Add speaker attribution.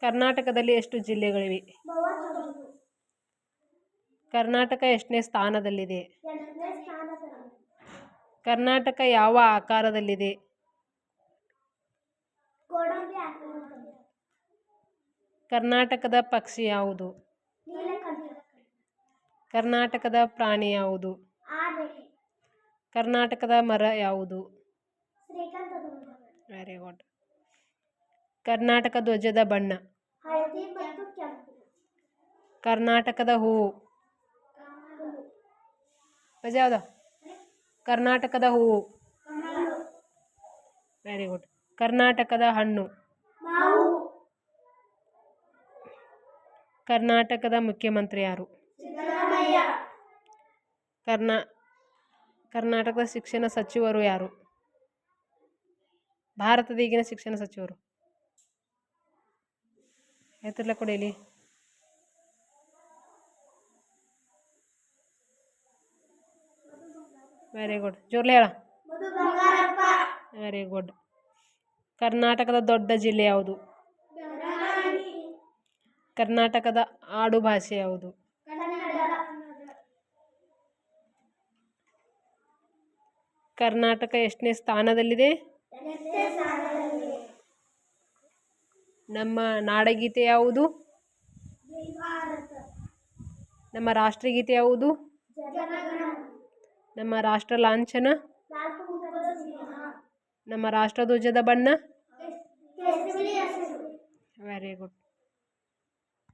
Speaker 1: ಕರ್ನಾಟಕದಲ್ಲಿ ಎಷ್ಟು ಜಿಲ್ಲೆಗಳಿವೆ? ಕರ್ನಾಟಕ ಎಷ್ಟನೇ ಸ್ಥಾನದಲ್ಲಿದೆ? ಕರ್ನಾಟಕ ಯಾವ ಆಕಾರದಲ್ಲಿದೆ? ಕರ್ನಾಟಕದ ಪಕ್ಷಿ ಯಾವುದು? ಕರ್ನಾಟಕದ ಪ್ರಾಣಿ ಯಾವುದು? ಕರ್ನಾಟಕದ ಮರ ಯಾವುದು? Very good. ಕರ್ನಾಟಕ ಧ್ವಜದ ಬಣ್ಣ? ಕರ್ನಾಟಕದ ಹೂವು? ಯಾವುದು? ಕರ್ನಾಟಕದ ಹೂವು. Very good. ಕರ್ನಾಟಕದ ಹಣ್ಣು? ಕರ್ನಾಟಕದ ಮುಖ್ಯಮಂತ್ರಿ ಯಾರು? ಕರ್ನಾಟಕದ ಶಿಕ್ಷಣ ಸಚಿವರು ಯಾರು? ಭಾರತದ ಈಗಿನ ಶಿಕ್ಷಣ ಸಚಿವರು ಹೆಸರಲ್ಲ ಕೊಡಿಲಿ. Very good. ಜೋರ್ಲಿ ಹೇಳ. Very good. ಕರ್ನಾಟಕದ ದೊಡ್ಡ ಜಿಲ್ಲೆ ಯಾವುದು? ಕರ್ನಾಟಕದ ಆಡು ಭಾಷೆ ಯಾವುದು? ಕರ್ನಾಟಕ ಎಷ್ಟನೇ ಸ್ಥಾನದಲ್ಲಿದೆ? ನಮ್ಮ ನಾಡಗೀತೆ ಯಾವುದು? ನಮ್ಮ ರಾಷ್ಟ್ರಗೀತೆ ಯಾವುದು? ನಮ್ಮ ರಾಷ್ಟ್ರ ಲಾಂಛನ? ನಮ್ಮ ರಾಷ್ಟ್ರಧ್ವಜದ ಬಣ್ಣ? Very good.